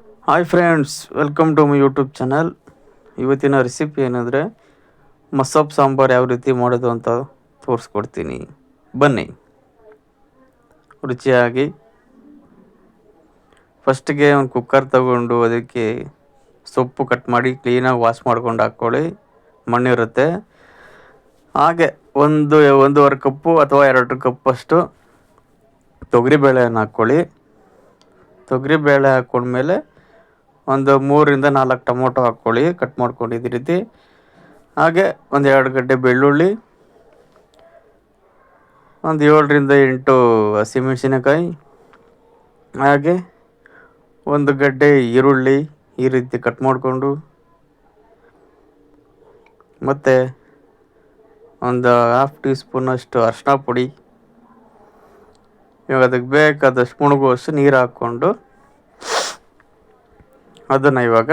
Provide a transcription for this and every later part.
Hi friends, welcome to my YouTube channel. ಇವತ್ತಿನ recipe ಏನಂದರೆ ಮಸೊಪ್ಪು ಸಾಂಬಾರು ಯಾವ ರೀತಿ ಮಾಡೋದು ಅಂತ ತೋರಿಸ್ಕೊಡ್ತೀನಿ. ಬನ್ನಿ. ರುಚಿಯಾಗಿ ಫಸ್ಟಿಗೆ ಒಂದು ಕುಕ್ಕರ್ ತಗೊಂಡು ಅದಕ್ಕೆ ಸೊಪ್ಪು ಕಟ್ ಮಾಡಿ ಕ್ಲೀನಾಗಿ ವಾಶ್ ಮಾಡ್ಕೊಂಡು ಹಾಕ್ಕೊಳ್ಳಿ. ಮಣ್ಣಿರುತ್ತೆ. ಹಾಗೆ ಒಂದೂವರೆ ಕಪ್ಪು ಅಥವಾ 2 ಕಪ್ಪಷ್ಟು ತೊಗರಿಬೇಳೆಯನ್ನು ಹಾಕ್ಕೊಳ್ಳಿ. ತೊಗರಿಬೇಳೆ ಹಾಕ್ಕೊಂಡ್ಮೇಲೆ ಒಂದು 3-4 ಟೊಮೊಟೊ ಹಾಕ್ಕೊಳ್ಳಿ, ಕಟ್ ಮಾಡ್ಕೊಂಡಿದ್ದ ರೀತಿ. ಹಾಗೆ ಒಂದು 2 ಗಡ್ಡೆ ಬೆಳ್ಳುಳ್ಳಿ, ಒಂದು 7-8 ಹಸಿಮೆಣಸಿನಕಾಯಿ, ಹಾಗೆ ಒಂದು ಗಡ್ಡೆ ಈರುಳ್ಳಿ ಈ ರೀತಿ ಕಟ್ ಮಾಡಿಕೊಂಡು, ಮತ್ತು ಒಂದು 1/2 ಟೀ ಸ್ಪೂನಷ್ಟು ಅರಿಶಿನ ಪುಡಿ. ಇವಾಗ ಅದಕ್ಕೆ ಬೇಕಾದಷ್ಟು ಮುಳುಗುವಷ್ಟು ನೀರು ಹಾಕ್ಕೊಂಡು ಅದನ್ನು ಇವಾಗ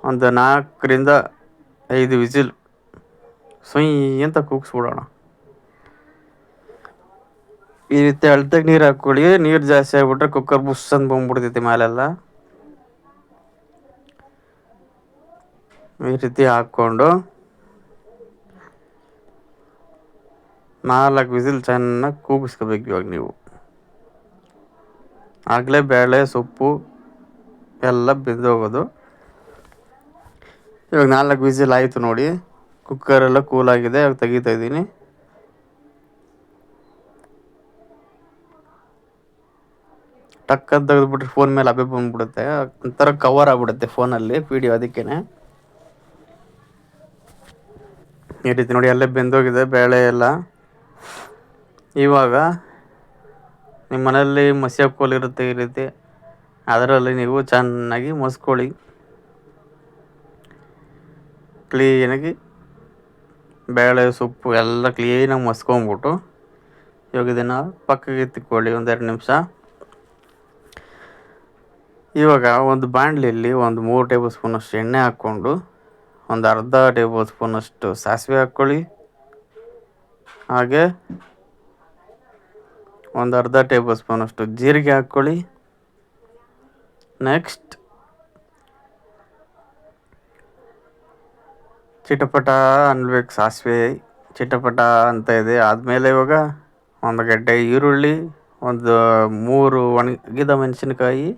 ಒಂದು 4-5 ವಿಸಿಲ್ ಸುಯ್ ಅಂತ ಕೂಗಿಸ್ಬಿಡೋಣ. ಈ ರೀತಿ ಅಳ್ತಾಗ ನೀರು ಹಾಕ್ಕೊಳ್ಳಿ. ನೀರು ಜಾಸ್ತಿ ಆಗಿಬಿಟ್ರೆ ಕುಕ್ಕರ್ ಬುಸ್ ಅಂತ ಬಂದ್ಬಿಡ್ತೈತಿ ಮೇಲೆಲ್ಲ. ಈ ರೀತಿ ಹಾಕ್ಕೊಂಡು 4 ವಿಸಿಲ್ ಚೆನ್ನಾಗಿ ಕೂಗಿಸ್ಕೋಬೇಕು. ಇವಾಗ ನೀವು ಆಗಲೇ ಬೇಳೆ ಸೊಪ್ಪು ಎಲ್ಲ ಬೆಂದೋಗೋದು. ಇವಾಗ 4 ವಿಸಿಲ್ ಆಯಿತು ನೋಡಿ. ಕುಕ್ಕರೆಲ್ಲ ಕೂಲಾಗಿದೆ. ಇವಾಗ ತೆಗಿತಾ ಇದ್ದೀನಿ. ಟಕ್ ಅಂತ ತೆಗೆದುಬಿಟ್ರೆ ಫೋನ್ ಮೇಲೆ ಅಬ್ಬೆ ಬಂದ್ಬಿಡುತ್ತೆ. ಒಂಥರ ಕವರ್ ಆಗ್ಬಿಡುತ್ತೆ ಫೋನಲ್ಲಿ ವಿಡಿಯೋ. ಅದಕ್ಕೇನೆ ಈ ರೀತಿ ನೋಡಿ, ಅಲ್ಲೇ ಬೆಂದೋಗಿದೆ ಬೇಳೆ ಎಲ್ಲ. ಇವಾಗ ನಿಮ್ಮ ಮನೆಯಲ್ಲಿ ಮಸಿ ಕೋಲು ಇರುತ್ತೆ ಈ ರೀತಿ, ಅದರಲ್ಲಿ ನೀವು ಚೆನ್ನಾಗಿ ಮಸ್ಕೊಳ್ಳಿ. ಕ್ಲೀನಾಗಿ ಬೇಳೆ ಸೊಪ್ಪು ಎಲ್ಲ ಕ್ಲೀನಾಗಿ ಮಸ್ಕೊಂಬಿಟ್ಟು ಇವಾಗ ಇದನ್ನು ಪಕ್ಕಕ್ಕೆ ತಿಕ್ಕೊಳ್ಳಿ 1-2 ನಿಮಿಷ. ಇವಾಗ ಒಂದು ಬಾಣಲೆಯಲ್ಲಿ ಒಂದು 3 ಟೇಬಲ್ ಸ್ಪೂನಷ್ಟು ಎಣ್ಣೆ ಹಾಕ್ಕೊಂಡು ಒಂದು ಅರ್ಧ ಟೇಬಲ್ ಸ್ಪೂನಷ್ಟು ಸಾಸಿವೆ ಹಾಕ್ಕೊಳ್ಳಿ. ಹಾಗೆ ಒಂದು ಅರ್ಧ ಟೇಬಲ್ ಸ್ಪೂನಷ್ಟು ಜೀರಿಗೆ ಹಾಕ್ಕೊಳ್ಳಿ. ನೆಕ್ಸ್ಟ್ ಚಿಟಪಟ ಅನ್ಬೇಕು, ಸಾಸಿವೆ ಚಿಟಪಟ ಅಂತ ಇದೆ. ಆದಮೇಲೆ ಇವಾಗ ಒಂದು ಗಡ್ಡೆ ಈರುಳ್ಳಿ, ಒಂದು 3 ಒಣಗಿದ ಮೆಣಸಿನಕಾಯಿ,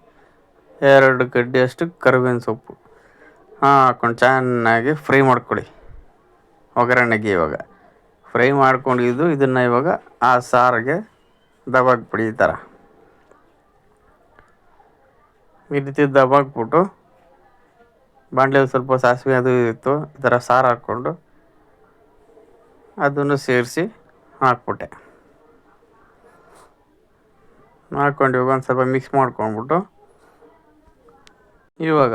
2 ಗಡ್ಡೆಯಷ್ಟು ಕರಿಬೇವಿನ ಸೊಪ್ಪು ಹಾಕ್ಕೊಂಡು ಚೆನ್ನಾಗಿ ಫ್ರೈ ಮಾಡ್ಕೊಳ್ಳಿ ಒಗ್ಗರಣೆಗೆ. ಇವಾಗ ಫ್ರೈ ಮಾಡ್ಕೊಂಡಿದ್ದು ಇದನ್ನು ಇವಾಗ ಆ ಸಾರಿಗೆ ದಬಾಕ್ಬಿಡಿ. ಈ ಥರ ಈ ರೀತಿ ದಬಾಕ್ಬಿಟ್ಟು ಬಾಣಲೆಯಲ್ಲಿ ಸ್ವಲ್ಪ ಸಾಸಿವೆ ಅದು ಇತ್ತು, ಈ ಥರ ಸಾರು ಹಾಕ್ಕೊಂಡು ಅದನ್ನು ಸೇರಿಸಿ ಹಾಕ್ಬಿಟ್ಟೆ. ಹಾಕ್ಕೊಂಡು ಇವಾಗ ಒಂದು ಸ್ವಲ್ಪ ಮಿಕ್ಸ್ ಮಾಡ್ಕೊಂಡ್ಬಿಟ್ಟು ಇವಾಗ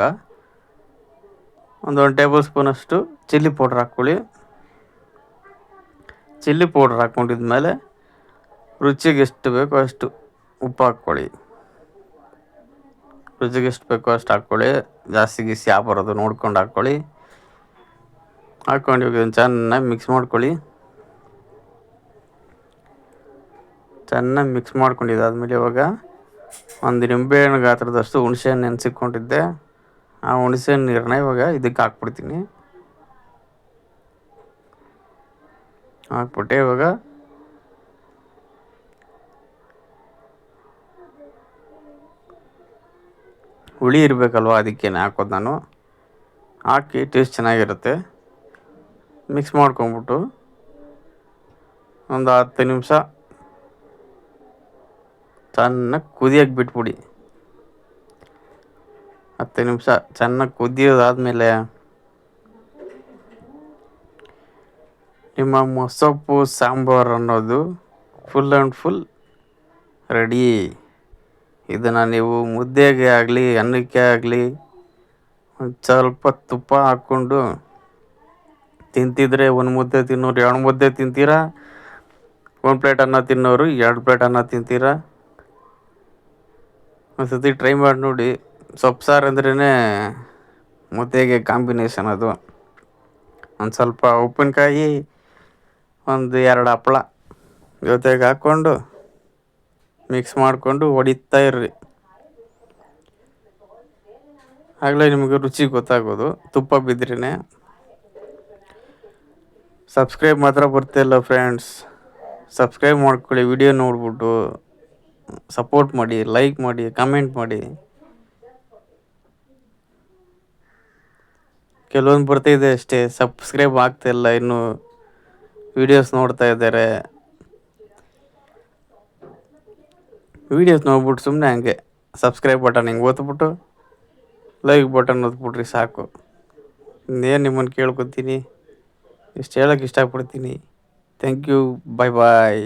ಒಂದು ಟೇಬಲ್ ಸ್ಪೂನಷ್ಟು ಚಿಲ್ಲಿ ಪೌಡ್ರ್ ಹಾಕ್ಕೊಳ್ಳಿ. ಚಿಲ್ಲಿ ಪೌಡ್ರ್ ಹಾಕ್ಕೊಂಡಿದ್ಮೇಲೆ ರುಚಿಗೆ ಎಷ್ಟು ಬೇಕೋ ಅಷ್ಟು ಉಪ್ಪು ಹಾಕ್ಕೊಳ್ಳಿ. ರುಚಿಗೆ ಎಷ್ಟು ಬೇಕೋ ಅಷ್ಟು ಹಾಕ್ಕೊಳ್ಳಿ. ಜಾಸ್ತಿ ಗಿಸಿ ಬರೋದು ನೋಡ್ಕೊಂಡು ಹಾಕ್ಕೊಳ್ಳಿ. ಹಾಕ್ಕೊಂಡು ಇವಾಗ ಚೆನ್ನಾಗಿ ಮಿಕ್ಸ್ ಮಾಡ್ಕೊಳ್ಳಿ. ಚೆನ್ನಾಗಿ ಮಿಕ್ಸ್ ಮಾಡ್ಕೊಂಡಿದ್ದಾದ್ಮೇಲೆ ಇವಾಗ ಒಂದು ನಿಂಬೆಹಣ್ಣು ಗಾತ್ರದಷ್ಟು ಹುಣಸೆಹಣ್ಣು ನೆನೆಸಿಕೊಂಡಿದ್ದೆ. ಆ ಹುಣಸೆಹಣ್ಣು ನೀರನ್ನ ಇವಾಗ ಇದಕ್ಕೆ ಹಾಕ್ಬಿಡ್ತೀನಿ. ಹಾಕ್ಬಿಟ್ಟೆ ಇವಾಗ ಹುಳಿ ಇರಬೇಕಲ್ವ, ಅದಕ್ಕೇನೆ ಹಾಕೋದು ನಾನು. ಹಾಕಿ ಟೇಸ್ಟ್ ಚೆನ್ನಾಗಿರುತ್ತೆ. ಮಿಕ್ಸ್ ಮಾಡ್ಕೊಂಬಿಟ್ಟು ಒಂದು 10 ನಿಮಿಷ ಚೆನ್ನಾಗಿ ಕುದಿಯೋಕ್ಕೆ ಬಿಟ್ಬಿಡಿ. 10 ನಿಮಿಷ ಚೆನ್ನಾಗಿ ಕುದಿಯೋದಾದಮೇಲೆ ನಿಮ್ಮ ಮೊಸಪ್ಪು ಸಾಂಬಾರು ಅನ್ನೋದು ಫುಲ್ ಆ್ಯಂಡ್ ಫುಲ್ ರೆಡಿ. ಇದನ್ನು ನೀವು ಮುದ್ದೆಗೆ ಆಗಲಿ ಅನ್ನಕ್ಕೆ ಆಗಲಿ ಒಂದು ಸ್ವಲ್ಪ ತುಪ್ಪ ಹಾಕ್ಕೊಂಡು ತಿಂತಿದ್ರೆ 1 ಮುದ್ದೆ ತಿನ್ನೋರು 2 ಮುದ್ದೆ ತಿಂತೀರಾ. 1 ಪ್ಲೇಟ್ ಅನ್ನ ತಿನ್ನೋರು 2 ಪ್ಲೇಟ್ ಅನ್ನ ತಿಂತೀರಾ. ಒಂದು ಸತಿ ಟ್ರೈ ಮಾಡಿ ನೋಡಿ. ಸೊಪ್ಪು ಸಾರು ಅಂದ್ರೇ ಮುದ್ದೆಗೆ ಕಾಂಬಿನೇಷನ್ ಅದು. ಒಂದು ಸ್ವಲ್ಪ ಉಪ್ಪಿನಕಾಯಿ, ಒಂದು 2 ಹಪ್ಪಳ ಜೊತೆಗೆ ಹಾಕ್ಕೊಂಡು ಮಿಕ್ಸ್ ಮಾಡಿಕೊಂಡು ಹೊಡಿತಾ ಇರ್ರಿ. ಆಗಲೇ ನಿಮಗೆ ರುಚಿ ಗೊತ್ತಾಗೋದು. ತುಪ್ಪ ಬಿದ್ರೇ. ಸಬ್ಸ್ಕ್ರೈಬ್ ಮಾತ್ರ ಬರ್ತಾಯಿಲ್ಲ ಫ್ರೆಂಡ್ಸ್. ಸಬ್ಸ್ಕ್ರೈಬ್ ಮಾಡ್ಕೊಳ್ಳಿ, ವಿಡಿಯೋ ನೋಡ್ಬಿಟ್ಟು ಸಪೋರ್ಟ್ ಮಾಡಿ, ಲೈಕ್ ಮಾಡಿ, ಕಮೆಂಟ್ ಮಾಡಿ. ಕೆಲವೊಂದು ಬರ್ತಾಯಿದೆ ಅಷ್ಟೇ, ಸಬ್ಸ್ಕ್ರೈಬ್ ಆಗ್ತಾಯಿಲ್ಲ, ಇನ್ನು ವೀಡಿಯೋಸ್ ನೋಡ್ತಾ ಇದ್ದಾರೆ. ವೀಡಿಯೋಸ್ ನೋಡ್ಬಿಟ್ಟು ಸುಮ್ಮನೆ ಹಂಗೆ ಸಬ್ಸ್ಕ್ರೈಬ್ ಬಟನ್ ಹಿಂಗೆ ಒತ್ಬಿಟ್ಟು ಲೈಕ್ ಬಟನ್ ಒತ್ಬಿಟ್ರಿ ಸಾಕು. ಇನ್ನೇನು ನಿಮ್ಮನ್ನು ಕೇಳ್ಕೊತೀನಿ, ಇಷ್ಟು ಹೇಳೋಕ್ಕೆ ಇಷ್ಟಪಡ್ತೀನಿ. Thank you, bye bye.